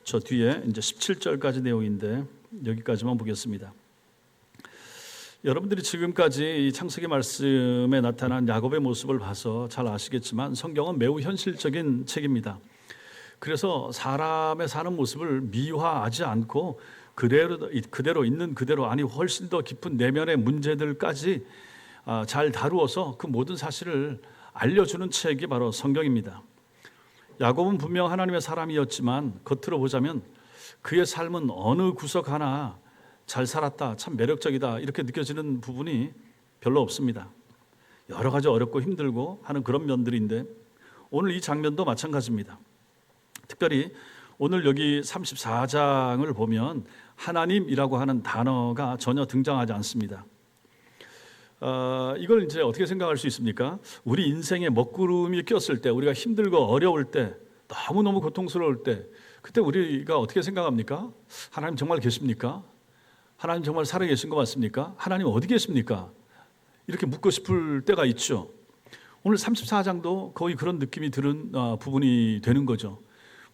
저 뒤에 이제 17절까지 내용인데 여기까지만 보겠습니다. 여러분들이 지금까지 이 창세기 말씀에 나타난 야곱의 모습을 봐서 잘 아시겠지만 성경은 매우 현실적인 책입니다. 그래서 사람의 사는 모습을 미화하지 않고 그대로 있는 그대로, 아니 훨씬 더 깊은 내면의 문제들까지 잘 다루어서 그 모든 사실을 알려주는 책이 바로 성경입니다. 야곱은 분명 하나님의 사람이었지만 겉으로 보자면 그의 삶은 어느 구석 하나 잘 살았다, 참 매력적이다 이렇게 느껴지는 부분이 별로 없습니다. 여러 가지 어렵고 힘들고 하는 그런 면들인데 오늘 이 장면도 마찬가지입니다. 특별히 오늘 여기 34장을 보면 하나님이라고 하는 단어가 전혀 등장하지 않습니다. 이걸 이제 어떻게 생각할 수 있습니까? 우리 인생에 먹구름이 꼈을 때, 우리가 힘들고 어려울 때, 너무너무 고통스러울 때, 그때 우리가 어떻게 생각합니까? 하나님 정말 계십니까? 하나님 정말 살아계신 거 맞습니까? 하나님 어디 계십니까? 이렇게 묻고 싶을 때가 있죠. 오늘 34장도 거의 그런 느낌이 드는 부분이 되는 거죠.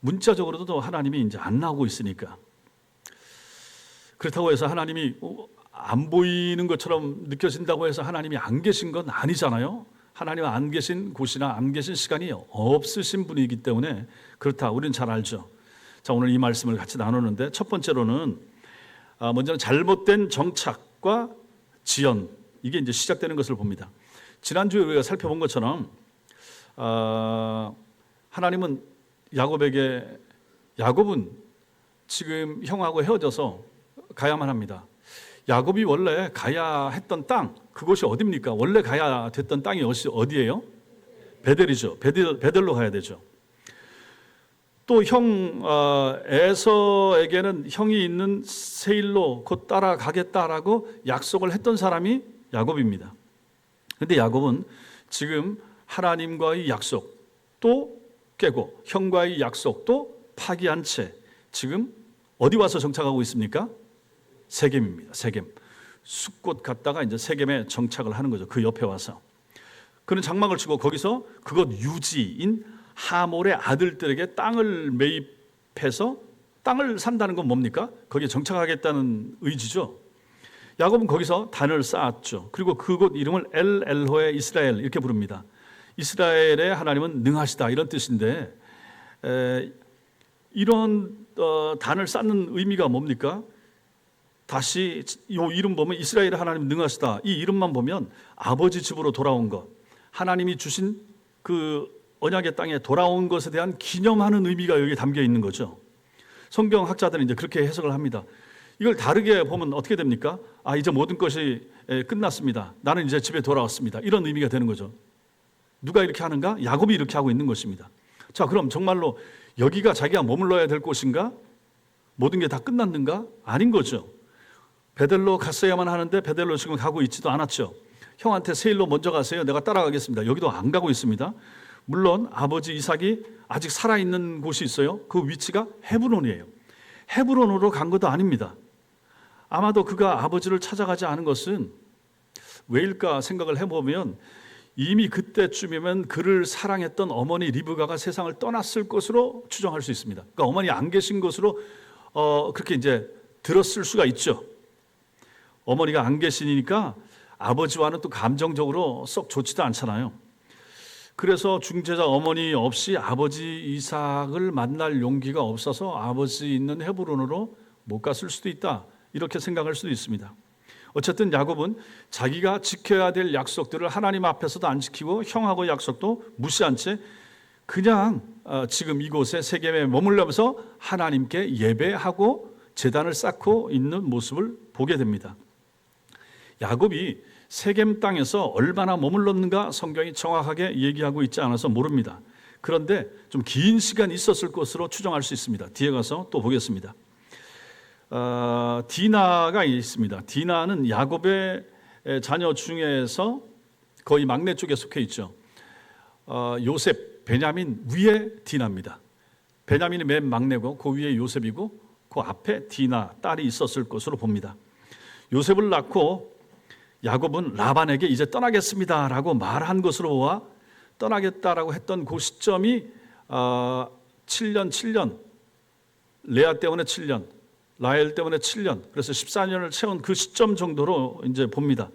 문자적으로도 하나님이 이제 안 나오고 있으니까. 그렇다고 해서 하나님이 안 보이는 것처럼 느껴진다고 해서 하나님이 안 계신 건 아니잖아요. 하나님 안 계신 곳이나 안 계신 시간이 없으신 분이기 때문에 그렇다. 우리는 잘 알죠. 자, 오늘 이 말씀을 같이 나누는데 첫 번째로는 먼저는 잘못된 정착과 지연, 이게 이제 시작되는 것을 봅니다. 지난주에 우리가 살펴본 것처럼 하나님은 야곱은 지금 형하고 헤어져서 가야만 합니다. 야곱이 원래 가야 했던 땅, 그곳이 어디입니까? 원래 가야 됐던 땅이 어디예요? 베델이죠. 베델로 가야 되죠. 또 형 에서에게는 형이 있는 세일로 곧 따라가겠다라고 약속을 했던 사람이 야곱입니다. 그런데 야곱은 지금 하나님과의 약속도 깨고 형과의 약속도 파기한 채 지금 어디 와서 정착하고 있습니까? 세겜입니다. 세겜. 숫곳 갔다가 이제 세겜에 정착을 하는 거죠. 그 옆에 와서. 그는 장막을 치고 거기서 그곳 유지인 하몰의 아들들에게 땅을 매입해서 땅을 산다는 건 뭡니까? 거기에 정착하겠다는 의지죠. 야곱은 거기서 단을 쌓았죠. 그리고 그곳 이름을 엘엘호의 이스라엘 이렇게 부릅니다. 이스라엘의 하나님은 능하시다 이런 뜻인데 이런 단을 쌓는 의미가 뭡니까? 다시 이 이름 보면 이스라엘의 하나님 능하시다. 이 이름만 보면 아버지 집으로 돌아온 것, 하나님이 주신 그 언약의 땅에 돌아온 것에 대한 기념하는 의미가 여기 담겨 있는 거죠. 성경 학자들은 이제 그렇게 해석을 합니다. 이걸 다르게 보면 어떻게 됩니까? 이제 모든 것이 끝났습니다. 나는 이제 집에 돌아왔습니다. 이런 의미가 되는 거죠. 누가 이렇게 하는가? 야곱이 이렇게 하고 있는 것입니다. 자, 그럼 정말로 여기가 자기가 머물러야 될 곳인가? 모든 게 다 끝났는가? 아닌 거죠. 베델로 갔어야만 하는데 베델로 지금 가고 있지도 않았죠. 형한테 세일로 먼저 가세요. 내가 따라가겠습니다. 여기도 안 가고 있습니다. 물론 아버지 이삭이 아직 살아있는 곳이 있어요. 그 위치가 헤브론이에요. 헤브론으로 간 것도 아닙니다. 아마도 그가 아버지를 찾아가지 않은 것은 왜일까 생각을 해보면 이미 그때쯤이면 그를 사랑했던 어머니 리브가가 세상을 떠났을 것으로 추정할 수 있습니다. 그러니까 어머니 안 계신 것으로 그렇게 이제 들었을 수가 있죠. 어머니가 안 계시니까 아버지와는 또 감정적으로 썩 좋지도 않잖아요. 그래서 중재자 어머니 없이 아버지 이삭을 만날 용기가 없어서 아버지 있는 헤브론으로 못 갔을 수도 있다. 이렇게 생각할 수도 있습니다. 어쨌든 야곱은 자기가 지켜야 될 약속들을 하나님 앞에서도 안 지키고 형하고 약속도 무시한 채 그냥 지금 이곳에 세겜에 머물면서 하나님께 예배하고 제단을 쌓고 있는 모습을 보게 됩니다. 야곱이 세겜 땅에서 얼마나 머물렀는가 성경이 정확하게 얘기하고 있지 않아서 모릅니다. 그런데 좀 긴 시간 있었을 것으로 추정할 수 있습니다. 뒤에 가서 또 보겠습니다. 디나가 있습니다. 디나는 야곱의 자녀 중에서 거의 막내 쪽에 속해 있죠. 요셉, 베냐민 위에 디나입니다. 베냐민이 맨 막내고 그 위에 요셉이고 그 앞에 디나 딸이 있었을 것으로 봅니다. 요셉을 낳고 야곱은 라반에게 이제 떠나겠습니다라고 말한 것으로 보아 떠나겠다라고 했던 그 시점이 7년 레아 때문에 7년, 라헬 때문에 7년, 그래서 14년을 채운 그 시점 정도로 이제 봅니다.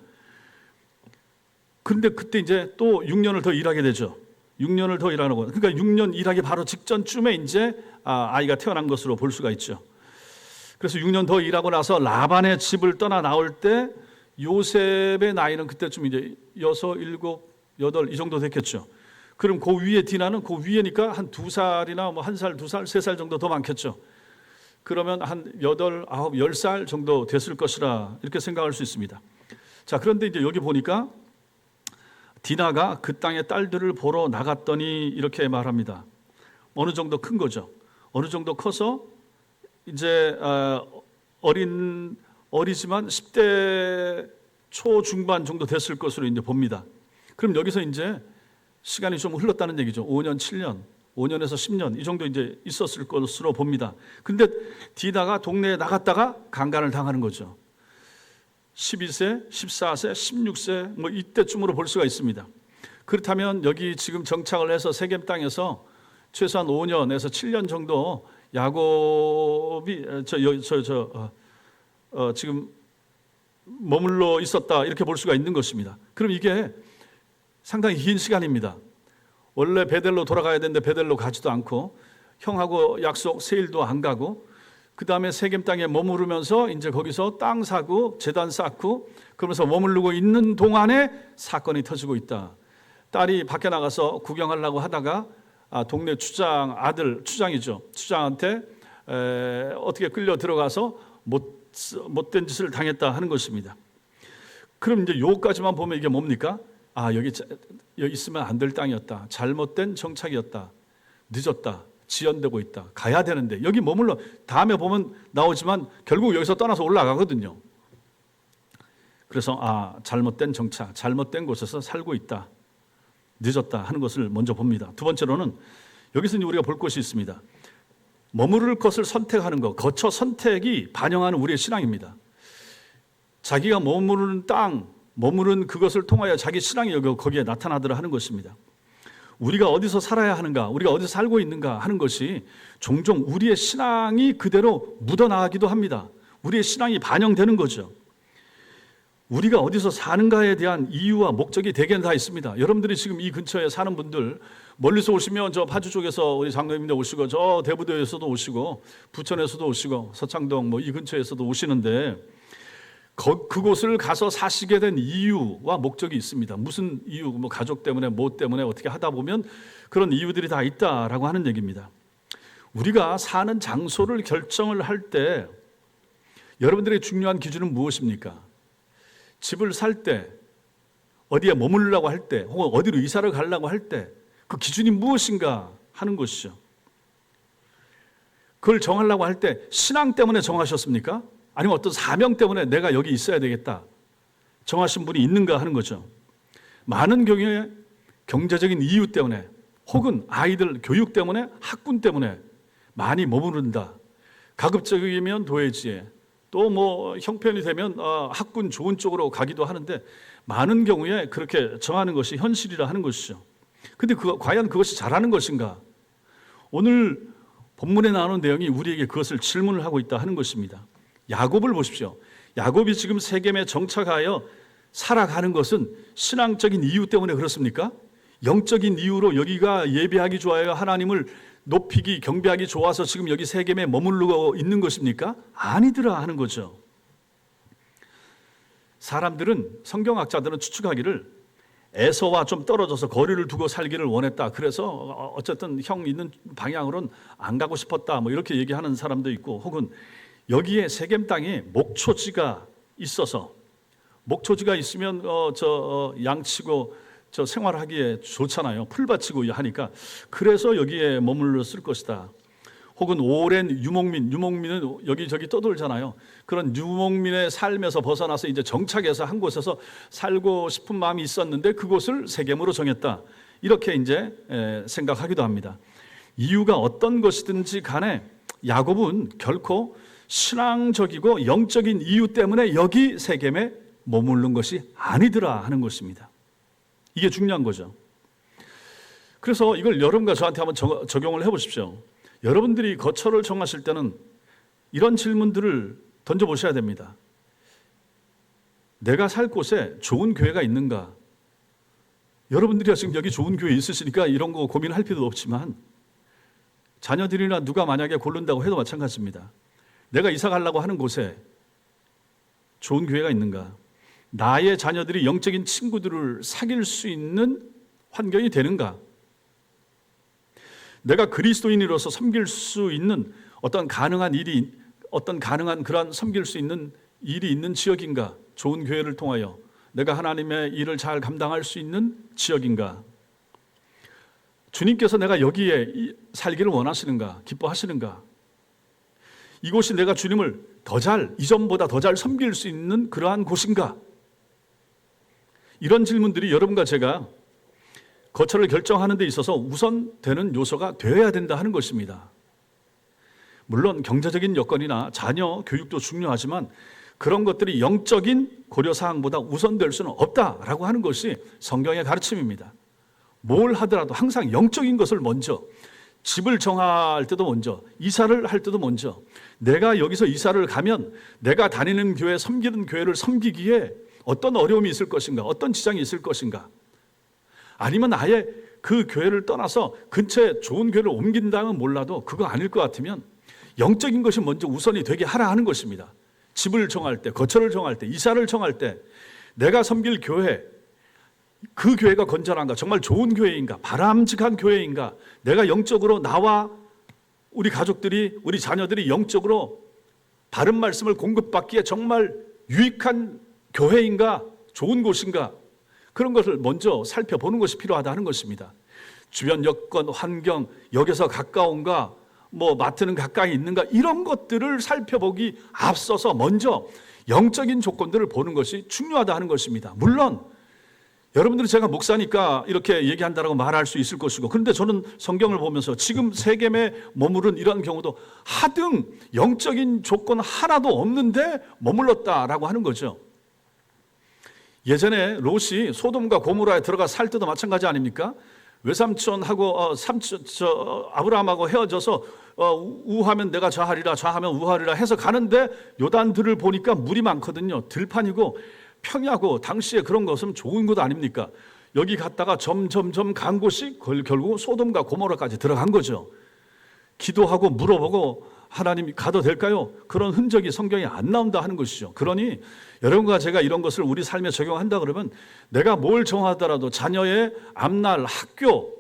근데 그때 이제 또 6년을 더 일하게 되죠. 6년을 더 일하는 거. 그러니까 6년 일하기 바로 직전쯤에 이제 아이가 태어난 것으로 볼 수가 있죠. 그래서 6년 더 일하고 나서 라반의 집을 떠나 나올 때 요셉의 나이는 그때쯤 이제 6, 7, 8 이 정도 됐겠죠. 그럼 그 위에 디나는 그 위에니까 한 2살이나 뭐 1살, 2살, 3살 정도 더 많겠죠. 그러면 한 8, 9, 10살 정도 됐을 것이라 이렇게 생각할 수 있습니다. 자, 그런데 이제 여기 보니까 디나가 그 땅의 딸들을 보러 나갔더니 이렇게 말합니다. 어느 정도 큰 거죠. 어느 정도 커서 이제 어리지만 10대 초중반 정도 됐을 것으로 이제 봅니다. 그럼 여기서 이제 시간이 좀 흘렀다는 얘기죠. 5년, 7년, 5년에서 10년 이 정도 이제 있었을 것으로 봅니다. 근데 디나가 동네에 나갔다가 강간을 당하는 거죠. 12세, 14세, 16세 뭐 이때쯤으로 볼 수가 있습니다. 그렇다면 여기 지금 정착을 해서 세겜 땅에서 최소한 5년에서 7년 정도 야곱이 지금 머물러 있었다 이렇게 볼 수가 있는 것입니다. 그럼 이게 상당히 긴 시간입니다. 원래 베델로 돌아가야 되는데 베델로 가지도 않고 형하고 약속 세일도 안 가고 그 다음에 세겜 땅에 머무르면서 이제 거기서 땅 사고 재단 쌓고 그러면서 머무르고 있는 동안에 사건이 터지고 있다. 딸이 밖에 나가서 구경하려고 하다가 동네 추장 아들 추장이죠. 추장한테 어떻게 끌려 들어가서 못된 짓을 당했다 하는 것입니다. 그럼 이제 요까지만 보면 이게 뭡니까? 여기 있으면 안 될 땅이었다. 잘못된 정착이었다. 늦었다. 지연되고 있다. 가야 되는데 여기 머물러 다음에 보면 나오지만 결국 여기서 떠나서 올라가거든요. 그래서 잘못된 정착, 잘못된 곳에서 살고 있다. 늦었다 하는 것을 먼저 봅니다. 두 번째로는 여기서 우리가 볼 것이 있습니다. 머무를 것을 선택하는 것, 거처 선택이 반영하는 우리의 신앙입니다. 자기가 머무르는 땅, 머무른 그것을 통하여 자기 신앙이 거기에 나타나더라 하는 것입니다. 우리가 어디서 살아야 하는가, 우리가 어디서 살고 있는가 하는 것이 종종 우리의 신앙이 그대로 묻어나가기도 합니다. 우리의 신앙이 반영되는 거죠. 우리가 어디서 사는가에 대한 이유와 목적이 대개는 다 있습니다. 여러분들이 지금 이 근처에 사는 분들 멀리서 오시면 저 파주 쪽에서 우리 장로님들 오시고 저 대부도에서도 오시고 부천에서도 오시고 서창동 뭐 이 근처에서도 오시는데 그곳을 가서 사시게 된 이유와 목적이 있습니다. 무슨 이유, 뭐 가족 때문에, 뭐 때문에 어떻게 하다 보면 그런 이유들이 다 있다라고 하는 얘기입니다. 우리가 사는 장소를 결정을 할 때 여러분들의 중요한 기준은 무엇입니까? 집을 살 때, 어디에 머무르려고 할 때, 혹은 어디로 이사를 가려고 할 때 그 기준이 무엇인가 하는 것이죠. 그걸 정하려고 할 때 신앙 때문에 정하셨습니까? 아니면 어떤 사명 때문에 내가 여기 있어야 되겠다 정하신 분이 있는가 하는 거죠. 많은 경우에 경제적인 이유 때문에 혹은 아이들 교육 때문에 학군 때문에 많이 머무른다. 가급적이면 도회지에 또 뭐 형편이 되면 학군 좋은 쪽으로 가기도 하는데 많은 경우에 그렇게 정하는 것이 현실이라 하는 것이죠. 근데 과연 그것이 잘하는 것인가? 오늘 본문에 나오는 내용이 우리에게 그것을 질문을 하고 있다 하는 것입니다. 야곱을 보십시오. 야곱이 지금 세겜에 정착하여 살아가는 것은 신앙적인 이유 때문에 그렇습니까? 영적인 이유로 여기가 예배하기 좋아요, 하나님을 높이기 경배하기 좋아서 지금 여기 세겜에 머무르고 있는 것입니까? 아니더라 하는 거죠. 사람들은, 성경학자들은 추측하기를 에서와 좀 떨어져서 거리를 두고 살기를 원했다. 그래서 어쨌든 형 있는 방향으로는 안 가고 싶었다. 뭐 이렇게 얘기하는 사람도 있고, 혹은 여기에 세겜 땅에 목초지가 있어서 목초지가 있으면 양치고 생활하기에 좋잖아요. 풀밭이고 하니까 그래서 여기에 머물렀을 것이다. 혹은 오랜 유목민은 여기저기 떠돌잖아요. 그런 유목민의 삶에서 벗어나서 이제 정착해서 한 곳에서 살고 싶은 마음이 있었는데 그곳을 세겜으로 정했다. 이렇게 이제 생각하기도 합니다. 이유가 어떤 것이든지 간에 야곱은 결코 신앙적이고 영적인 이유 때문에 여기 세겜에 머무른 것이 아니더라 하는 것입니다. 이게 중요한 거죠. 그래서 이걸 여러분과 저한테 한번 적용을 해보십시오. 여러분들이 거처를 정하실 때는 이런 질문들을 던져보셔야 됩니다. 내가 살 곳에 좋은 교회가 있는가? 여러분들이 지금 여기 좋은 교회 있으시니까 이런 거 고민할 필요도 없지만 자녀들이나 누가 만약에 고른다고 해도 마찬가지입니다. 내가 이사 가려고 하는 곳에 좋은 교회가 있는가? 나의 자녀들이 영적인 친구들을 사귈 수 있는 환경이 되는가? 내가 그리스도인으로서 섬길 수 있는 어떤 가능한 그런 섬길 수 있는 일이 있는 지역인가? 좋은 교회를 통하여 내가 하나님의 일을 잘 감당할 수 있는 지역인가? 주님께서 내가 여기에 살기를 원하시는가? 기뻐하시는가? 이곳이 내가 주님을 이전보다 더 잘 섬길 수 있는 그러한 곳인가? 이런 질문들이 여러분과 제가 거처를 결정하는 데 있어서 우선되는 요소가 되어야 된다 하는 것입니다. 물론 경제적인 여건이나 자녀 교육도 중요하지만 그런 것들이 영적인 고려사항보다 우선될 수는 없다라고 하는 것이 성경의 가르침입니다. 뭘 하더라도 항상 영적인 것을 먼저, 집을 정할 때도 먼저, 이사를 할 때도 먼저, 내가 여기서 이사를 가면 내가 다니는 교회, 섬기는 교회를 섬기기에 어떤 어려움이 있을 것인가, 어떤 지장이 있을 것인가, 아니면 아예 그 교회를 떠나서 근처에 좋은 교회를 옮긴다면 몰라도 그거 아닐 것 같으면 영적인 것이 먼저 우선이 되게 하라 하는 것입니다. 집을 정할 때, 거처를 정할 때, 이사를 정할 때 내가 섬길 교회, 그 교회가 건전한가, 정말 좋은 교회인가, 바람직한 교회인가, 내가 영적으로 나와 우리 가족들이, 우리 자녀들이 영적으로 바른 말씀을 공급받기에 정말 유익한 교회인가, 좋은 곳인가, 그런 것을 먼저 살펴보는 것이 필요하다 하는 것입니다. 주변 여건, 환경, 여기서 가까운가, 마트는 가까이 있는가, 이런 것들을 살펴보기 앞서서 먼저 영적인 조건들을 보는 것이 중요하다 하는 것입니다. 물론 여러분들이 제가 목사니까 이렇게 얘기한다라고 말할 수 있을 것이고, 그런데 저는 성경을 보면서 지금 세겜에 머무른 이런 경우도 하등 영적인 조건 하나도 없는데 머물렀다라고 하는 거죠. 예전에 롯이 소돔과 고모라에 들어가 살 때도 마찬가지 아닙니까? 외삼촌하고 아브라함하고 헤어져서 우하면 내가 좌하리라, 좌하면 우하리라 해서 가는데 요단들을 보니까 물이 많거든요. 들판이고 평야고 당시에 그런 것은 좋은 곳 아닙니까? 여기 갔다가 점점점 간 곳이 결국 소돔과 고모라까지 들어간 거죠. 기도하고 물어보고 하나님 가도 될까요? 그런 흔적이 성경에 안 나온다 하는 것이죠. 그러니 여러분과 제가 이런 것을 우리 삶에 적용한다 그러면 내가 뭘 정하더라도 자녀의 앞날, 학교,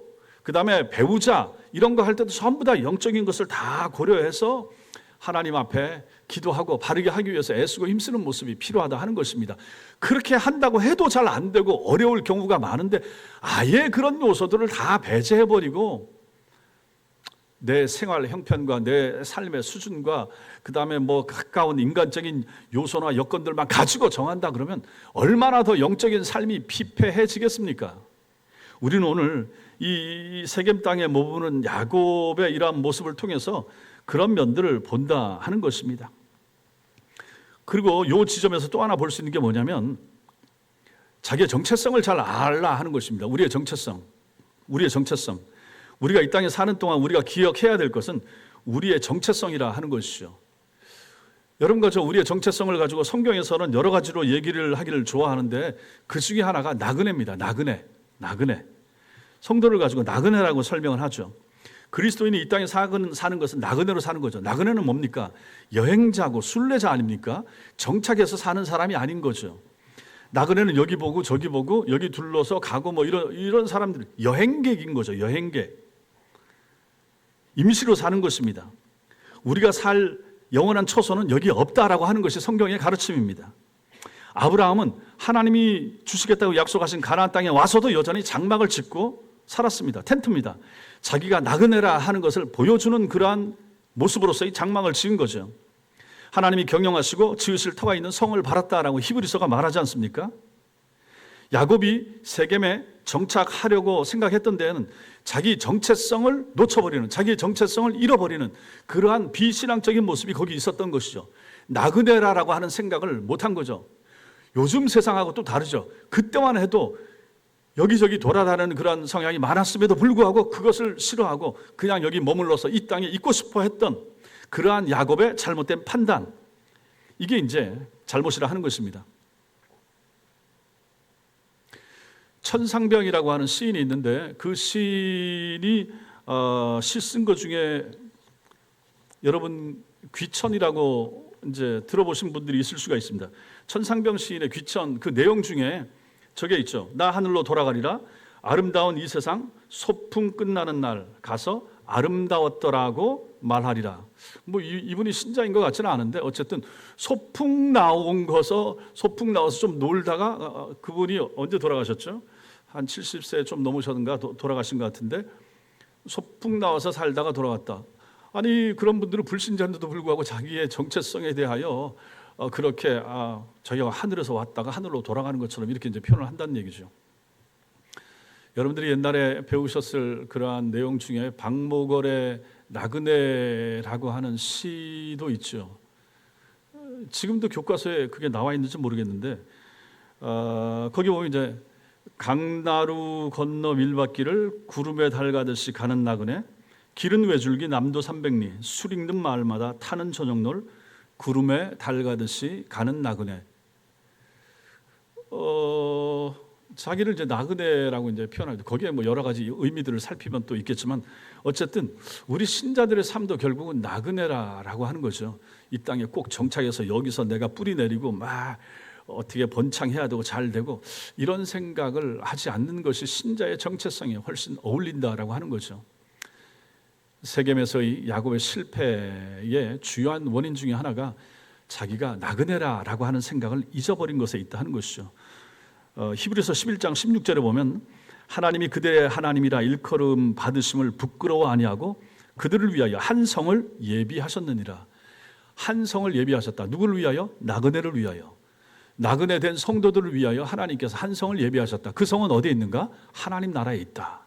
그 다음에 배우자 이런 거 할 때도 전부 다 영적인 것을 다 고려해서 하나님 앞에 기도하고 바르게 하기 위해서 애쓰고 힘쓰는 모습이 필요하다 하는 것입니다. 그렇게 한다고 해도 잘 안 되고 어려울 경우가 많은데 아예 그런 요소들을 다 배제해버리고 내 생활 형편과 내 삶의 수준과 그 다음에 가까운 인간적인 요소나 여건들만 가지고 정한다 그러면 얼마나 더 영적인 삶이 피폐해지겠습니까? 우리는 오늘 이 세겜 땅에 머무는 야곱의 이러한 모습을 통해서 그런 면들을 본다 하는 것입니다. 그리고 이 지점에서 또 하나 볼 수 있는 게 뭐냐면 자기의 정체성을 잘 알라 하는 것입니다. 우리의 정체성. 우리가 이 땅에 사는 동안 우리가 기억해야 될 것은 우리의 정체성이라 하는 것이죠. 여러분과 저 우리의 정체성을 가지고 성경에서는 여러 가지로 얘기를 하기를 좋아하는데 그 중에 하나가 나그네입니다. 나그네. 성도를 가지고 나그네라고 설명을 하죠. 그리스도인이 이 땅에 사는 것은 나그네로 사는 거죠. 나그네는 뭡니까? 여행자고 순례자 아닙니까? 정착해서 사는 사람이 아닌 거죠. 나그네는 여기 보고 저기 보고 여기 둘러서 가고 이런 사람들, 여행객인 거죠. 여행객. 임시로 사는 것입니다. 우리가 살 영원한 처소는 여기 없다라고 하는 것이 성경의 가르침입니다. 아브라함은 하나님이 주시겠다고 약속하신 가나안 땅에 와서도 여전히 장막을 짓고 살았습니다. 텐트입니다. 자기가 나그네라 하는 것을 보여주는 그러한 모습으로서의 장막을 지은 거죠. 하나님이 경영하시고 지으실 터가 있는 성을 바랐다라고 히브리서가 말하지 않습니까? 야곱이 세겜에 정착하려고 생각했던 데에는 자기 정체성을 놓쳐버리는, 자기 정체성을 잃어버리는 그러한 비신앙적인 모습이 거기 있었던 것이죠. 나그네라라고 하는 생각을 못한 거죠. 요즘 세상하고 또 다르죠. 그때만 해도 여기저기 돌아다니는 그런 성향이 많았음에도 불구하고 그것을 싫어하고 그냥 여기 머물러서 이 땅에 있고 싶어 했던 그러한 야곱의 잘못된 판단, 이게 이제 잘못이라 하는 것입니다. 천상병이라고 하는 시인이 있는데 그 시인이 시 쓴 것 중에 여러분 귀천이라고 이제 들어보신 분들이 있을 수가 있습니다. 천상병 시인의 귀천 그 내용 중에 저게 있죠. 나 하늘로 돌아가리라. 아름다운 이 세상 소풍 끝나는 날 가서 아름다웠더라고 말하리라. 뭐 이분이 신자인 것 같지는 않은데 어쨌든 소풍 나와서 좀 놀다가 그분이 언제 돌아가셨죠? 한 70세 좀 넘으셨는가 돌아가신 것 같은데 소풍 나와서 살다가 돌아갔다. 아니 그런 분들은 불신자인데도 불구하고 자기의 정체성에 대하여 그렇게 저희가 하늘에서 왔다가 하늘로 돌아가는 것처럼 이렇게 이제 표현을 한다는 얘기죠. 여러분들이 옛날에 배우셨을 그러한 내용 중에 박목월의 나그네라고 하는 시도 있죠. 지금도 교과서에 그게 나와 있는지 모르겠는데 거기 보면 이제 강나루 건너 밀밭길을 구름에 달가듯이 가는 나그네, 길은 외줄기 남도 300리, 술 익는 마을마다 타는 저녁놀, 구름에 달가듯이 가는 나그네. 자기를 이제 나그네라고 이제 표현하죠. 거기에 뭐 여러 가지 의미들을 살피면 또 있겠지만 어쨌든 우리 신자들의 삶도 결국은 나그네라고 하는 거죠. 이 땅에 꼭 정착해서 여기서 내가 뿌리 내리고 막 어떻게 번창해야 되고 잘 되고 이런 생각을 하지 않는 것이 신자의 정체성에 훨씬 어울린다라고 하는 거죠. 세겜에서의 야곱의 실패의 주요한 원인 중에 하나가 자기가 나그네라고 하는 생각을 잊어버린 것에 있다 하는 것이죠. 히브리서 11장 16절에 보면 하나님이 그들의 하나님이라 일컬음 받으심을 부끄러워 아니하고 그들을 위하여 한 성을 예비하셨느니라. 한 성을 예비하셨다. 누구를 위하여? 나그네를 위하여. 나그네 된 성도들을 위하여 하나님께서 한 성을 예비하셨다. 그 성은 어디에 있는가? 하나님 나라에 있다.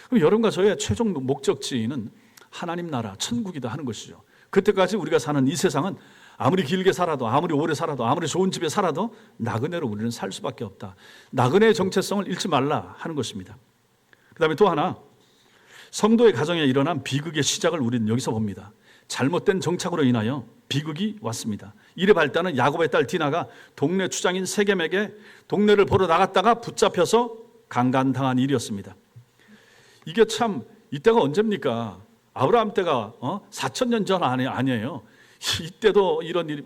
그럼 여러분과 저의 최종 목적지는 하나님 나라, 천국이다 하는 것이죠. 그때까지 우리가 사는 이 세상은 아무리 길게 살아도 아무리 오래 살아도 아무리 좋은 집에 살아도 나그네로 우리는 살 수밖에 없다. 나그네의 정체성을 잃지 말라 하는 것입니다. 그 다음에 또 하나, 성도의 가정에 일어난 비극의 시작을 우리는 여기서 봅니다. 잘못된 정착으로 인하여 비극이 왔습니다. 이래 발단은 야곱의 딸 디나가 동네 추장인 세겜에게 동네를 보러 나갔다가 붙잡혀서 강간당한 일이었습니다. 이게 참 이때가 언제입니까? 아브라함 때가 4,000년 전 아니에요. 이때도 이런 일이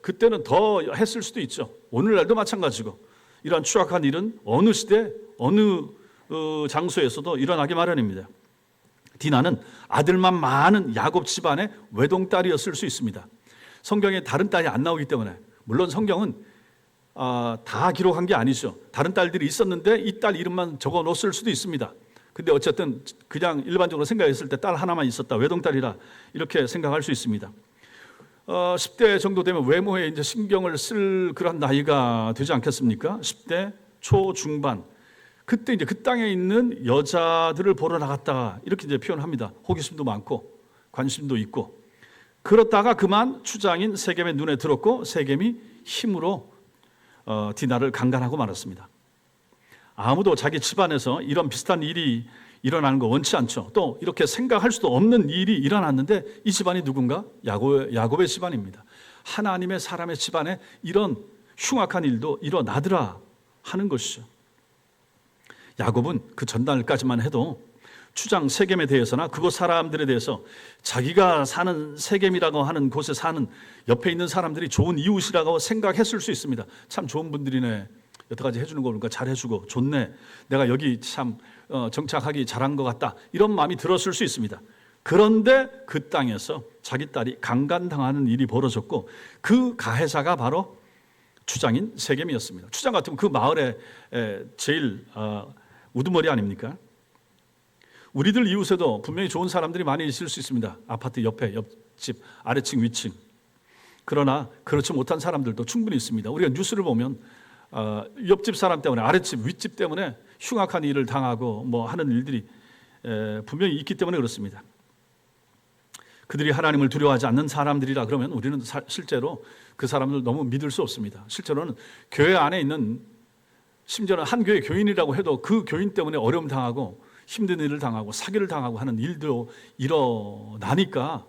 그때는 더 했을 수도 있죠. 오늘날도 마찬가지고 이런 추악한 일은 어느 시대 어느 장소에서도 일어나기 마련입니다. 디나는 아들만 많은 야곱 집안의 외동딸이었을 수 있습니다. 성경에 다른 딸이 안 나오기 때문에, 물론 성경은 다 기록한 게 아니죠. 다른 딸들이 있었는데 이 딸 이름만 적어 놓았을 수도 있습니다. 근데 어쨌든 그냥 일반적으로 생각했을 때 딸 하나만 있었다, 외동딸이라 이렇게 생각할 수 있습니다. 10대 정도 되면 외모에 이제 신경을 쓸 그런 나이가 되지 않겠습니까? 10대 초중반. 그때 이제 그 땅에 있는 여자들을 보러 나갔다 이렇게 이제 표현합니다. 호기심도 많고 관심도 있고. 그렇다가 그만 추장인 세겜의 눈에 들었고 세겜이 힘으로 디나를 강간하고 말았습니다. 아무도 자기 집안에서 이런 비슷한 일이 일어나는 거 원치 않죠. 또 이렇게 생각할 수도 없는 일이 일어났는데 이 집안이 누군가? 야곱의 집안입니다. 하나님의 사람의 집안에 이런 흉악한 일도 일어나더라 하는 것이죠. 야곱은 그 전날까지만 해도 추장 세겜에 대해서나 그곳 사람들에 대해서 자기가 사는 세겜이라고 하는 곳에 사는 옆에 있는 사람들이 좋은 이웃이라고 생각했을 수 있습니다. 참 좋은 분들이네. 여태까지 해주는 거 보니까 잘해주고 좋네. 내가 여기 참 정착하기 잘한 것 같다. 이런 마음이 들었을 수 있습니다. 그런데 그 땅에서 자기 딸이 강간당하는 일이 벌어졌고 그 가해자가 바로 추장인 세겜이었습니다. 추장 같으면 그 마을에 제일 우두머리 아닙니까? 우리들 이웃에도 분명히 좋은 사람들이 많이 있을 수 있습니다. 아파트 옆에, 옆집, 아래층, 위층. 그러나 그렇지 못한 사람들도 충분히 있습니다. 우리가 뉴스를 보면 옆집 사람 때문에, 아래집, 윗집 때문에 흉악한 일을 당하고 뭐 하는 일들이 분명히 있기 때문에 그렇습니다. 그들이 하나님을 두려워하지 않는 사람들이라 그러면 우리는 실제로 그 사람들 너무 믿을 수 없습니다. 실제로는 교회 안에 있는 심지어는 한 교회 교인이라고 해도 그 교인 때문에 어려움 당하고 힘든 일을 당하고 사기를 당하고 하는 일도 일어나니까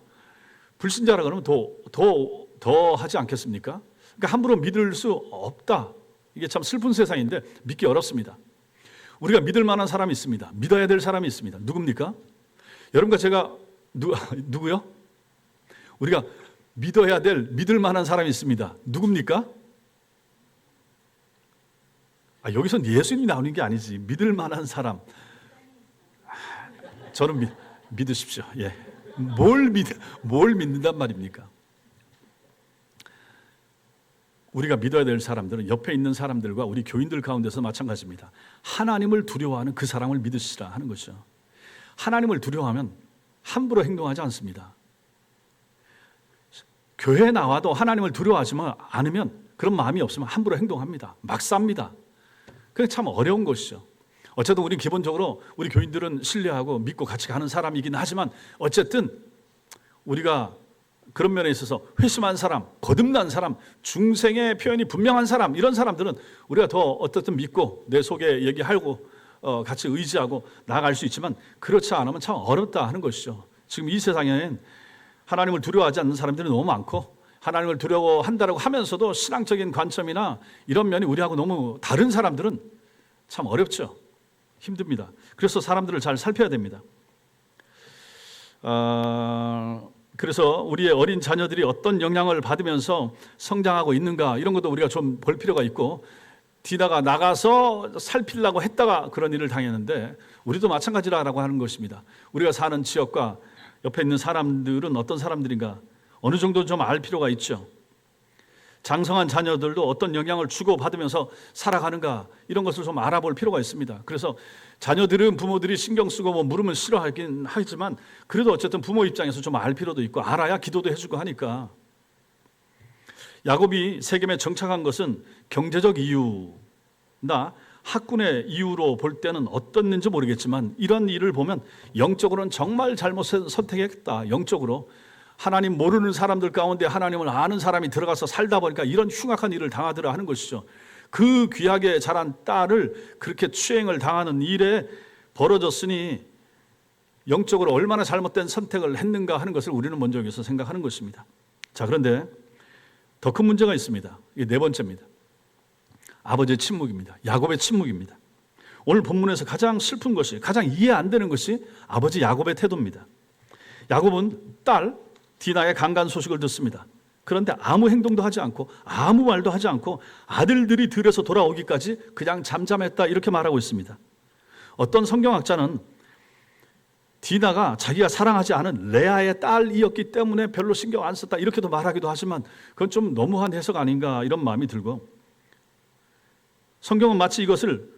불신자라 그러면 더 하지 않겠습니까? 그러니까 함부로 믿을 수 없다. 이게 참 슬픈 세상인데 믿기 어렵습니다. 우리가 믿을 만한 사람이 있습니다. 믿어야 될 사람이 있습니다. 누굽니까? 여러분과 제가 누구요? 우리가 믿어야 될 믿을 만한 사람이 있습니다. 누굽니까? 여기선 예수님이 나오는 게 아니지. 믿을 만한 사람. 저는 믿으십시오. 예. 뭘 믿는단 말입니까? 우리가 믿어야 될 사람들은 옆에 있는 사람들과 우리 교인들 가운데서 마찬가지입니다. 하나님을 두려워하는 그 사람을 믿으시라 하는 것이죠. 하나님을 두려워하면 함부로 행동하지 않습니다. 교회에 나와도 하나님을 두려워하지 않으면, 그런 마음이 없으면 함부로 행동합니다. 막 쌉니다. 그게 참 어려운 것이죠. 어쨌든 우리 기본적으로 우리 교인들은 신뢰하고 믿고 같이 가는 사람이긴 하지만 어쨌든 우리가 그런 면에 있어서 회심한 사람, 거듭난 사람, 중생의 표현이 분명한 사람, 이런 사람들은 우리가 더 어떻든 믿고 내 속에 얘기하고 같이 의지하고 나아갈 수 있지만 그렇지 않으면 참 어렵다 하는 것이죠. 지금 이 세상에는 하나님을 두려워하지 않는 사람들이 너무 많고 하나님을 두려워한다고 하면서도 신앙적인 관점이나 이런 면이 우리하고 너무 다른 사람들은 참 어렵죠. 힘듭니다. 그래서 사람들을 잘 살펴야 됩니다. 그래서 우리의 어린 자녀들이 어떤 영향을 받으면서 성장하고 있는가 이런 것도 우리가 좀 볼 필요가 있고, 디나가 나가서 살피려고 했다가 그런 일을 당했는데 우리도 마찬가지라고 하는 것입니다. 우리가 사는 지역과 옆에 있는 사람들은 어떤 사람들인가 어느 정도 좀 알 필요가 있죠. 장성한 자녀들도 어떤 영향을 주고받으면서 살아가는가 이런 것을 좀 알아볼 필요가 있습니다. 그래서 자녀들은 부모들이 신경 쓰고 물으면 싫어하긴 하지만 그래도 어쨌든 부모 입장에서 좀 알 필요도 있고 알아야 기도도 해주고 하니까. 야곱이 세겜에 정착한 것은 경제적 이유나 학군의 이유로 볼 때는 어떻는지 모르겠지만 이런 일을 보면 영적으로는 정말 잘못 선택했다. 영적으로 하나님 모르는 사람들 가운데 하나님을 아는 사람이 들어가서 살다 보니까 이런 흉악한 일을 당하더라 하는 것이죠. 그 귀하게 자란 딸을 그렇게 추행을 당하는 일에 벌어졌으니 영적으로 얼마나 잘못된 선택을 했는가 하는 것을 우리는 먼저 여기서 생각하는 것입니다. 자, 그런데 더 큰 문제가 있습니다. 이게 네 번째입니다. 아버지의 침묵입니다. 야곱의 침묵입니다. 오늘 본문에서 가장 슬픈 것이, 가장 이해 안 되는 것이 아버지 야곱의 태도입니다. 야곱은 딸 디나의 강간 소식을 듣습니다. 그런데 아무 행동도 하지 않고 아무 말도 하지 않고 아들들이 들에서 돌아오기까지 그냥 잠잠했다 이렇게 말하고 있습니다. 어떤 성경학자는 디나가 자기가 사랑하지 않은 레아의 딸이었기 때문에 별로 신경 안 썼다 이렇게도 말하기도 하지만 그건 좀 너무한 해석 아닌가 이런 마음이 들고, 성경은 마치 이것을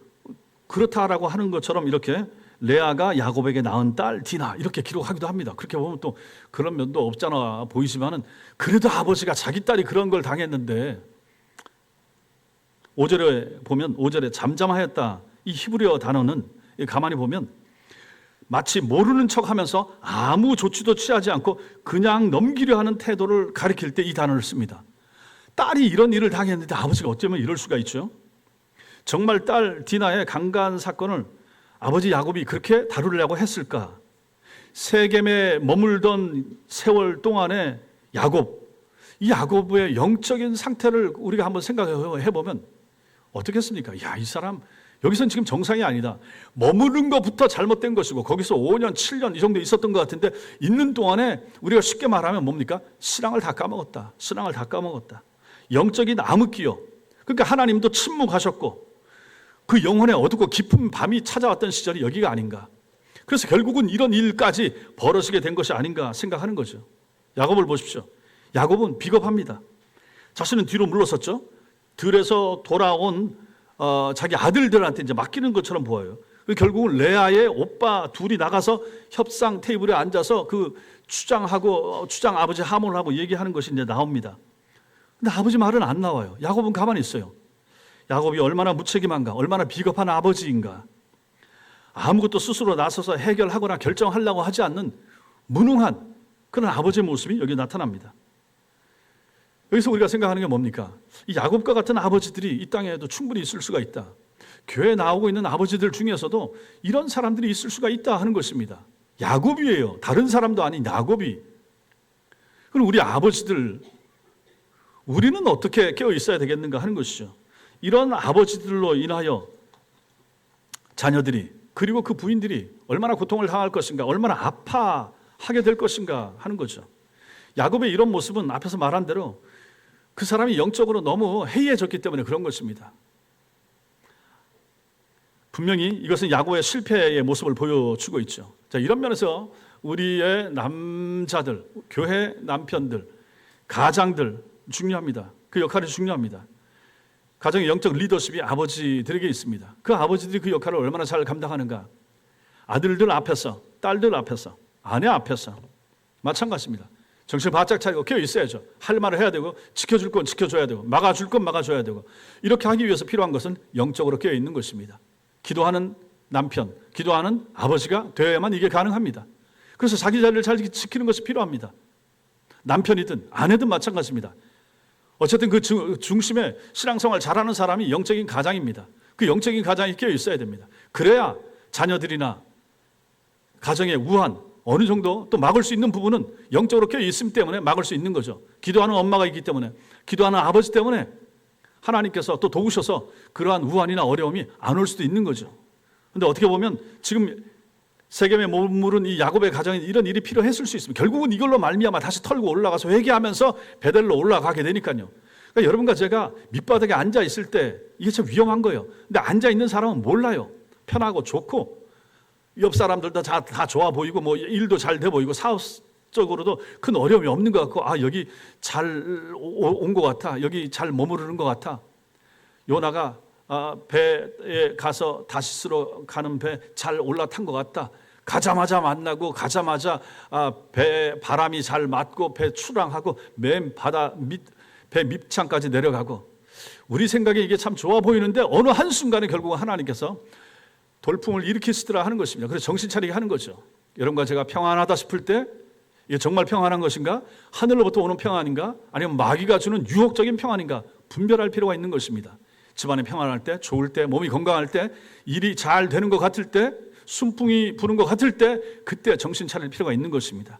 그렇다라고 하는 것처럼 이렇게 레아가 야곱에게 낳은 딸 디나 이렇게 기록하기도 합니다. 그렇게 보면 또 그런 면도 없잖아 보이지만은 그래도 아버지가 자기 딸이 그런 걸 당했는데, 5절에 보면 5절에 잠잠하였다 이 히브리어 단어는 가만히 보면 마치 모르는 척하면서 아무 조치도 취하지 않고 그냥 넘기려 하는 태도를 가리킬 때 이 단어를 씁니다. 딸이 이런 일을 당했는데 아버지가 어쩌면 이럴 수가 있죠. 정말 딸 디나의 강간 사건을 아버지 야곱이 그렇게 다루려고 했을까? 세겜에 머물던 세월 동안에 이 야곱의 영적인 상태를 우리가 한번 생각해 보면 어떻겠습니까? 이 사람 여기서는 지금 정상이 아니다. 머무른 것부터 잘못된 것이고 거기서 5년, 7년 이 정도 있었던 것 같은데 있는 동안에 우리가 쉽게 말하면 뭡니까? 신앙을 다 까먹었다. 영적인 암흑기요. 그러니까 하나님도 침묵하셨고 그 영혼의 어둡고 깊은 밤이 찾아왔던 시절이 여기가 아닌가. 그래서 결국은 이런 일까지 벌어지게 된 것이 아닌가 생각하는 거죠. 야곱을 보십시오. 야곱은 비겁합니다. 자신은 뒤로 물러섰죠. 들에서 돌아온 자기 아들들한테 이제 맡기는 것처럼 보여요. 결국은 레아의 오빠 둘이 나가서 협상 테이블에 앉아서 그 추장 아버지 하몬하고 얘기하는 것이 이제 나옵니다. 근데 아버지 말은 안 나와요. 야곱은 가만히 있어요. 야곱이 얼마나 무책임한가, 얼마나 비겁한 아버지인가. 아무것도 스스로 나서서 해결하거나 결정하려고 하지 않는 무능한 그런 아버지의 모습이 여기 나타납니다. 여기서 우리가 생각하는 게 뭡니까? 이 야곱과 같은 아버지들이 이 땅에도 충분히 있을 수가 있다. 교회 나오고 있는 아버지들 중에서도 이런 사람들이 있을 수가 있다 하는 것입니다. 야곱이에요. 다른 사람도 아닌 야곱이. 그럼 우리 아버지들, 우리는 어떻게 깨어 있어야 되겠는가 하는 것이죠. 이런 아버지들로 인하여 자녀들이, 그리고 그 부인들이 얼마나 고통을 당할 것인가, 얼마나 아파하게 될 것인가 하는 거죠. 야곱의 이런 모습은 앞에서 말한 대로 그 사람이 영적으로 너무 해이해졌기 때문에 그런 것입니다. 분명히 이것은 야곱의 실패의 모습을 보여주고 있죠. 자, 이런 면에서 우리의 남자들, 교회 남편들, 가장들 중요합니다. 그 역할이 중요합니다. 가정의 영적 리더십이 아버지들에게 있습니다. 그 아버지들이 그 역할을 얼마나 잘 감당하는가. 아들들 앞에서, 딸들 앞에서, 아내 앞에서 마찬가지입니다. 정신을 바짝 차리고 깨어 있어야죠. 할 말을 해야 되고, 지켜줄 건 지켜줘야 되고, 막아줄 건 막아줘야 되고, 이렇게 하기 위해서 필요한 것은 영적으로 깨어 있는 것입니다. 기도하는 남편, 기도하는 아버지가 되어야만 이게 가능합니다. 그래서 자기 자리를 잘 지키는 것이 필요합니다. 남편이든 아내든 마찬가지입니다. 어쨌든 그 중심에 신앙생활 잘하는 사람이 영적인 가장입니다. 그 영적인 가장이 깨어 있어야 됩니다. 그래야 자녀들이나 가정의 우환, 어느 정도 또 막을 수 있는 부분은 영적으로 깨어 있음 때문에 막을 수 있는 거죠. 기도하는 엄마가 있기 때문에, 기도하는 아버지 때문에 하나님께서 또 도우셔서 그러한 우환이나 어려움이 안 올 수도 있는 거죠. 그런데 어떻게 보면 지금 세겜에 머무른 이 야곱의 가정에 이런 일이 필요했을 수 있습니다. 결국은 이걸로 말미암아 다시 털고 올라가서 회개하면서 베델로 올라가게 되니까요. 그러니까 여러분과 제가 밑바닥에 앉아 있을 때 이게 참 위험한 거예요. 근데 앉아 있는 사람은 몰라요. 편하고 좋고 옆 사람들도 다 좋아 보이고 뭐 일도 잘 돼 보이고 사업적으로도 큰 어려움이 없는 것 같고, 아, 여기 잘 온 것 같아, 여기 잘 머무르는 것 같아. 요나가 배에 가서 다시스로 가는 배 잘 올라탄 것 같다. 가자마자 만나고 가자마자 배 바람이 잘 맞고 배 출항하고 맨 바다 배 밑창까지 내려가고, 우리 생각에 이게 참 좋아 보이는데 어느 한순간에 결국은 하나님께서 돌풍을 일으키시더라 하는 것입니다. 그래서 정신 차리게 하는 거죠. 여러분과 제가 평안하다 싶을 때 이게 정말 평안한 것인가? 하늘로부터 오는 평안인가? 아니면 마귀가 주는 유혹적인 평안인가? 분별할 필요가 있는 것입니다. 집안이 평안할 때, 좋을 때, 몸이 건강할 때, 일이 잘 되는 것 같을 때, 순풍이 부는 것 같을 때, 그때 정신 차릴 필요가 있는 것입니다.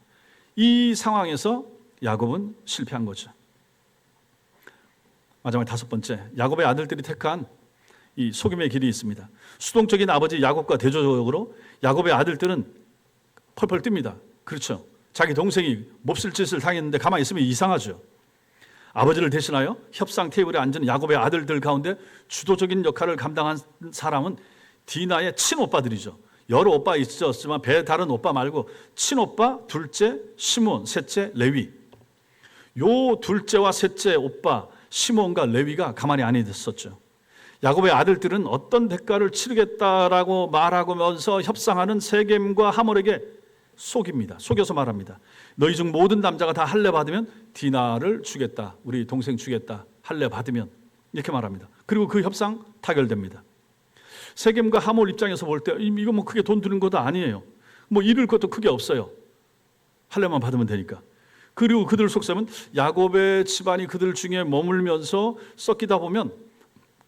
이 상황에서 야곱은 실패한 거죠. 마지막 다섯 번째, 야곱의 아들들이 택한 이 속임의 길이 있습니다. 수동적인 아버지 야곱과 대조적으로 야곱의 아들들은 펄펄 뜹니다. 그렇죠. 자기 동생이 몹쓸 짓을 당했는데 가만히 있으면 이상하죠. 아버지를 대신하여 협상 테이블에 앉은 야곱의 아들들 가운데 주도적인 역할을 감당한 사람은 디나의 친오빠들이죠. 여러 오빠 있었지만 배 다른 오빠 말고 친오빠, 둘째, 시몬, 셋째, 레위. 요 둘째와 셋째 오빠 시몬과 레위가 가만히 안 있었죠. 야곱의 아들들은 어떤 대가를 치르겠다라고 말하면서 협상하는 세겜과 하몰에게 속입니다. 속여서 말합니다. 너희 중 모든 남자가 다 할례 받으면 디나를 주겠다. 우리 동생 주겠다. 할례 받으면. 이렇게 말합니다. 그리고 그 협상 타결됩니다. 세겜과 하몰 입장에서 볼 때 이거 뭐 크게 돈 드는 것도 아니에요. 뭐 잃을 것도 크게 없어요. 할례만 받으면 되니까. 그리고 그들 속셈은 야곱의 집안이 그들 중에 머물면서 섞이다 보면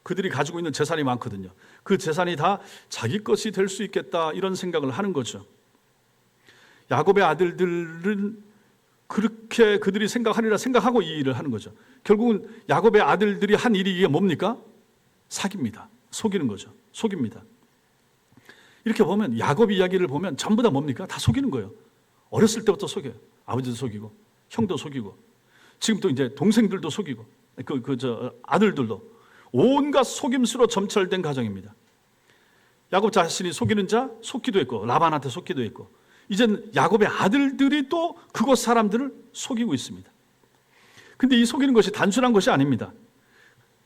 그들이 가지고 있는 재산이 많거든요. 그 재산이 다 자기 것이 될 수 있겠다 이런 생각을 하는 거죠. 야곱의 아들들은 그렇게 그들이 생각하리라 생각하고 이 일을 하는 거죠. 결국은 야곱의 아들들이 한 일이 이게 뭡니까? 사기입니다. 속이는 거죠. 속입니다. 이렇게 보면 야곱 이야기를 보면 전부 다 뭡니까? 다 속이는 거예요. 어렸을 때부터 속여요. 아버지도 속이고 형도 속이고 지금 또 이제 동생들도 속이고 아들들도 온갖 속임수로 점철된 가정입니다. 야곱 자신이 속이는 자 속기도 했고 라반한테 속기도 했고 이제는 야곱의 아들들이 또 그곳 사람들을 속이고 있습니다. 근데 이 속이는 것이 단순한 것이 아닙니다.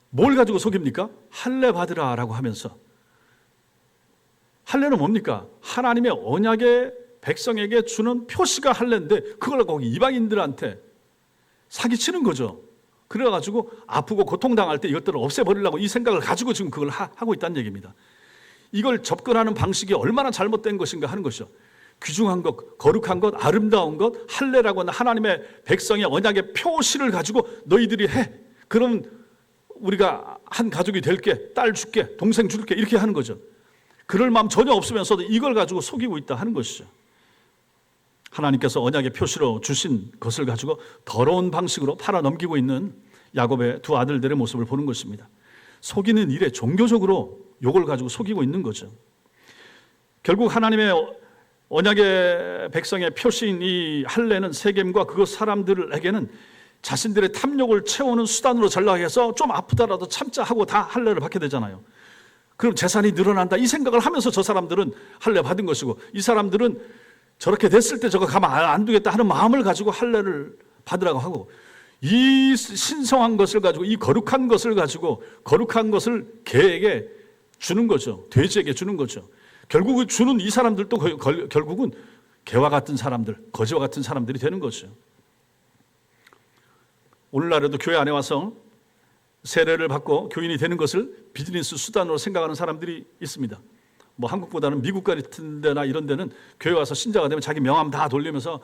뭘 가지고 속입니까? 할례 받으라라고 하면서, 할례는 뭡니까? 하나님의 언약의 백성에게 주는 표시가 할례인데 그걸 거기 이방인들한테 사기치는 거죠. 그래가지고 아프고 고통당할 때 이것들을 없애버리려고 이 생각을 가지고 지금 그걸 하고 있다는 얘기입니다. 이걸 접근하는 방식이 얼마나 잘못된 것인가 하는 것이죠. 귀중한 것, 거룩한 것, 아름다운 것, 할례라고 하는 하나님의 백성의 언약의 표시를 가지고 너희들이 해. 그럼 우리가 한 가족이 될게, 딸 줄게, 동생 줄게 이렇게 하는 거죠. 그럴 마음 전혀 없으면서도 이걸 가지고 속이고 있다 하는 것이죠. 하나님께서 언약의 표시로 주신 것을 가지고 더러운 방식으로 팔아넘기고 있는 야곱의 두 아들들의 모습을 보는 것입니다. 속이는 일에 종교적으로 요걸 가지고 속이고 있는 거죠. 결국 하나님의 언약의 백성의 표시인 이 할례는 세겜과 그곳 사람들에게는 자신들의 탐욕을 채우는 수단으로 전락해서 좀 아프더라도 참자 하고 다 할례를 받게 되잖아요. 그럼 재산이 늘어난다 이 생각을 하면서 저 사람들은 할례 받은 것이고, 이 사람들은 저렇게 됐을 때 저거 가만 안 두겠다 하는 마음을 가지고 할례를 받으라고 하고, 이 신성한 것을 가지고, 이 거룩한 것을 가지고 거룩한 것을 개에게 주는 거죠. 돼지에게 주는 거죠. 결국 주는 이 사람들도 결국은 개와 같은 사람들, 거지와 같은 사람들이 되는 거죠. 오늘날에도 교회 안에 와서 세례를 받고 교인이 되는 것을 비즈니스 수단으로 생각하는 사람들이 있습니다. 뭐 한국보다는 미국 같은 데나 이런 데는 교회 와서 신자가 되면 자기 명함 다 돌리면서,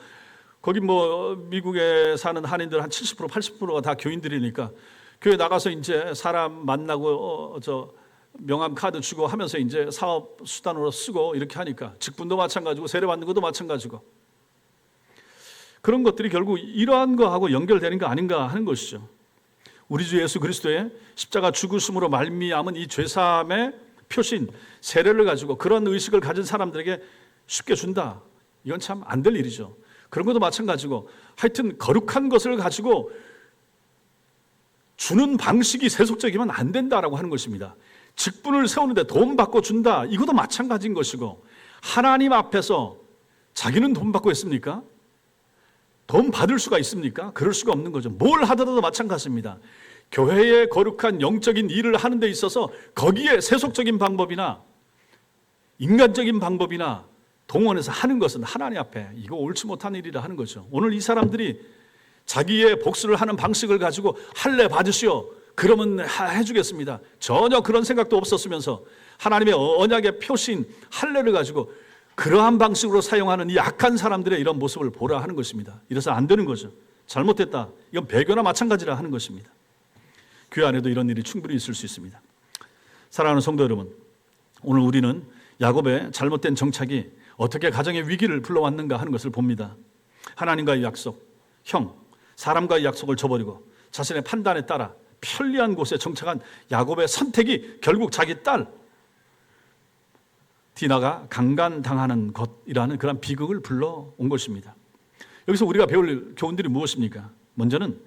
거기 뭐 미국에 사는 한인들 한 70% 80%가 다 교인들이니까 교회 나가서 이제 사람 만나고 명함 카드 주고 하면서 이제 사업 수단으로 쓰고 이렇게 하니까, 직분도 마찬가지고 세례 받는 것도 마찬가지고, 그런 것들이 결국 이러한 거하고 연결되는 거 아닌가 하는 것이죠. 우리 주 예수 그리스도의 십자가 죽으심으로 말미암은 이 죄사함의 표신 세례를 가지고 그런 의식을 가진 사람들에게 쉽게 준다, 이건 참 안 될 일이죠. 그런 것도 마찬가지고, 하여튼 거룩한 것을 가지고 주는 방식이 세속적이면 안 된다라고 하는 것입니다. 직분을 세우는데 돈 받고 준다, 이것도 마찬가지인 것이고, 하나님 앞에서 자기는 돈 받고 했습니까? 돈 받을 수가 있습니까? 그럴 수가 없는 거죠. 뭘 하더라도 마찬가지입니다. 교회의 거룩한 영적인 일을 하는 데 있어서 거기에 세속적인 방법이나 인간적인 방법이나 동원해서 하는 것은 하나님 앞에 이거 옳지 못한 일이라 하는 거죠. 오늘 이 사람들이 자기의 복수를 하는 방식을 가지고 할례 받으시오, 그러면 해주겠습니다, 전혀 그런 생각도 없었으면서 하나님의 언약의 표시인 할례를 가지고 그러한 방식으로 사용하는 이 악한 사람들의 이런 모습을 보라 하는 것입니다. 이래서 안 되는 거죠. 잘못됐다, 이건 배교나 마찬가지라 하는 것입니다. 교회 안에도 이런 일이 충분히 있을 수 있습니다. 사랑하는 성도 여러분, 오늘 우리는 야곱의 잘못된 정착이 어떻게 가정의 위기를 불러왔는가 하는 것을 봅니다. 하나님과의 약속, 사람과의 약속을 저버리고 자신의 판단에 따라 편리한 곳에 정착한 야곱의 선택이 결국 자기 딸 디나가 강간당하는 것이라는 그런 비극을 불러온 것입니다. 여기서 우리가 배울 교훈들이 무엇입니까? 먼저는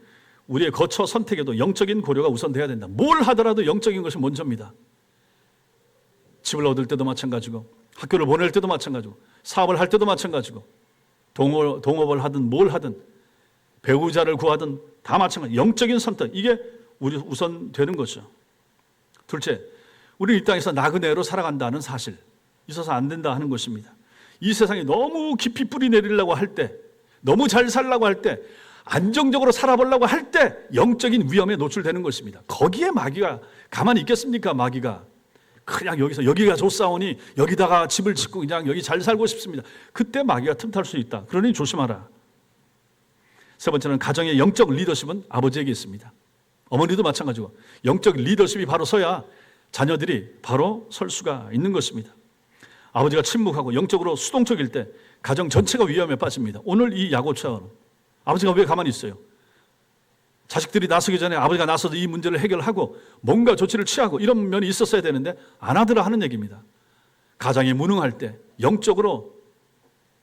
우리의 거처 선택에도 영적인 고려가 우선돼야 된다. 뭘 하더라도 영적인 것이 먼저입니다. 집을 얻을 때도 마찬가지고, 학교를 보낼 때도 마찬가지고, 사업을 할 때도 마찬가지고, 동업을 하든 뭘 하든, 배우자를 구하든 다 마찬가지. 영적인 선택, 이게 우리 우선 되는 거죠. 둘째, 우리 이 땅에서 나그네로 살아간다는 사실, 있어서 안 된다 하는 것입니다. 이 세상에 너무 깊이 뿌리 내리려고 할 때, 너무 잘 살려고 할 때, 안정적으로 살아보려고 할 때 영적인 위험에 노출되는 것입니다. 거기에 마귀가 가만히 있겠습니까? 마귀가 그냥 여기가 좋사오니 여기다가 집을 짓고 그냥 여기 잘 살고 싶습니다. 그때 마귀가 틈탈 수 있다. 그러니 조심하라. 세 번째는 가정의 영적 리더십은 아버지에게 있습니다. 어머니도 마찬가지고 영적 리더십이 바로 서야 자녀들이 바로 설 수가 있는 것입니다. 아버지가 침묵하고 영적으로 수동적일 때 가정 전체가 위험에 빠집니다. 오늘 이 야곱처럼 아버지가 왜 가만히 있어요? 자식들이 나서기 전에 아버지가 나서서 이 문제를 해결하고 뭔가 조치를 취하고 이런 면이 있었어야 되는데 안 하더라 하는 얘기입니다. 가정이 무능할 때, 영적으로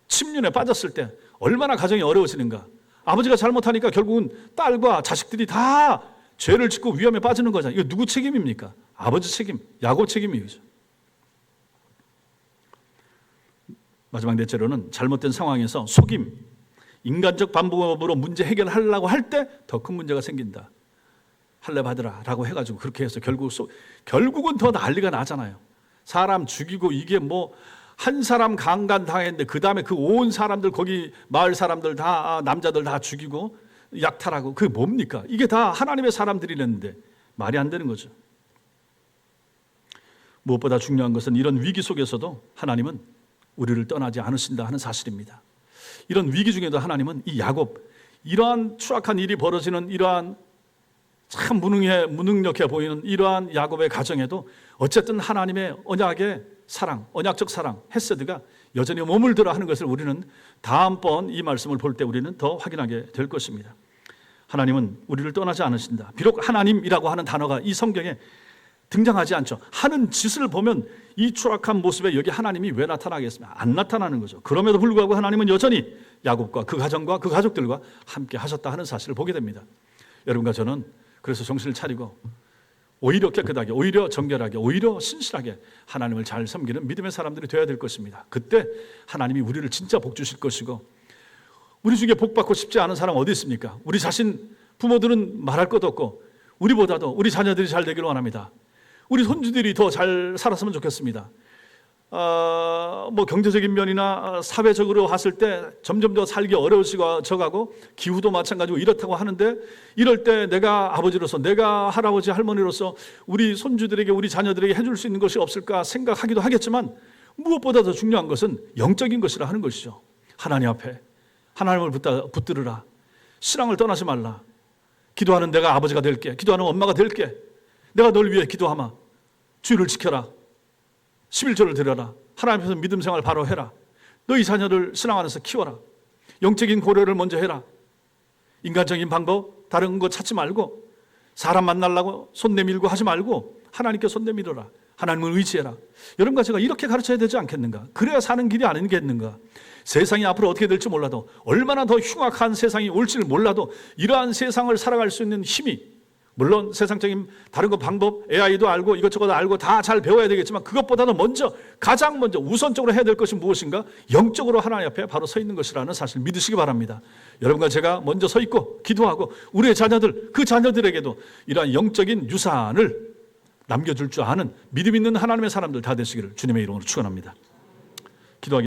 침륜에 빠졌을 때 얼마나 가정이 어려워지는가. 아버지가 잘못하니까 결국은 딸과 자식들이 다 죄를 짓고 위험에 빠지는 거잖아요. 이거 누구 책임입니까? 아버지 책임, 야곱 책임이죠. 마지막 넷째로는 잘못된 상황에서 속임, 인간적 방법으로 문제 해결하려고 할 때 더 큰 문제가 생긴다. 할례 받으라 라고 해가지고 그렇게 해서 결국은 더 난리가 나잖아요. 사람 죽이고 이게 뭐 한 사람 강간 당했는데 그 다음에 그 온 사람들 거기 마을 사람들 다 남자들 다 죽이고 약탈하고 그게 뭡니까? 이게 다 하나님의 사람들이랬는데 말이 안 되는 거죠. 무엇보다 중요한 것은 이런 위기 속에서도 하나님은 우리를 떠나지 않으신다 하는 사실입니다. 이런 위기 중에도 하나님은 이 야곱, 이러한 추악한 일이 벌어지는 이러한 참 무능력해 보이는 이러한 야곱의 가정에도 어쨌든 하나님의 언약의 사랑, 언약적 사랑, 헤세드가 여전히 머물더라 하는 것을 우리는 다음번 이 말씀을 볼 때 우리는 더 확인하게 될 것입니다. 하나님은 우리를 떠나지 않으신다. 비록 하나님이라고 하는 단어가 이 성경에 등장하지 않죠. 하는 짓을 보면 이 추악한 모습에 여기 하나님이 왜 나타나겠습니까? 안 나타나는 거죠. 그럼에도 불구하고 하나님은 여전히 야곱과 그 가정과 그 가족들과 함께 하셨다 하는 사실을 보게 됩니다. 여러분과 저는 그래서 정신을 차리고 오히려 깨끗하게, 오히려 정결하게, 오히려 신실하게 하나님을 잘 섬기는 믿음의 사람들이 되어야 될 것입니다. 그때 하나님이 우리를 진짜 복 주실 것이고, 우리 중에 복 받고 싶지 않은 사람 어디 있습니까? 우리 자신 부모들은 말할 것도 없고 우리보다도 우리 자녀들이 잘 되기를 원합니다. 우리 손주들이 더 잘 살았으면 좋겠습니다. 뭐 경제적인 면이나 사회적으로 봤을 때 점점 더 살기 어려워져가고 기후도 마찬가지고 이렇다고 하는데, 이럴 때 내가 아버지로서, 내가 할아버지 할머니로서 우리 손주들에게, 우리 자녀들에게 해줄 수 있는 것이 없을까 생각하기도 하겠지만, 무엇보다 더 중요한 것은 영적인 것이라 하는 것이죠. 하나님 앞에 하나님을 붙들으라. 신앙을 떠나지 말라. 기도하는 내가 아버지가 될게, 기도하는 엄마가 될게, 내가 널 위해 기도하마. 주의를 지켜라. 11조를 드려라. 하나님 앞에서 믿음 생활 바로 해라. 너희 자녀를 신앙 안에서 키워라. 영적인 고려를 먼저 해라. 인간적인 방법 다른 거 찾지 말고, 사람 만나려고 손 내밀고 하지 말고 하나님께 손 내밀어라. 하나님을 의지해라. 여러분과 제가 이렇게 가르쳐야 되지 않겠는가? 그래야 사는 길이 아니겠는가? 세상이 앞으로 어떻게 될지 몰라도, 얼마나 더 흉악한 세상이 올지를 몰라도 이러한 세상을 살아갈 수 있는 힘이, 물론 세상적인 다른 거 방법, AI도 알고 이것저것 알고 다 잘 배워야 되겠지만, 그것보다도 먼저, 가장 먼저 우선적으로 해야 될 것이 무엇인가? 영적으로 하나님 앞에 바로 서 있는 것이라는 사실을 믿으시기 바랍니다. 여러분과 제가 먼저 서 있고 기도하고 우리의 자녀들, 그 자녀들에게도 이러한 영적인 유산을 남겨줄 줄 아는 믿음 있는 하나님의 사람들 다 되시기를 주님의 이름으로 축원합니다. 기도하기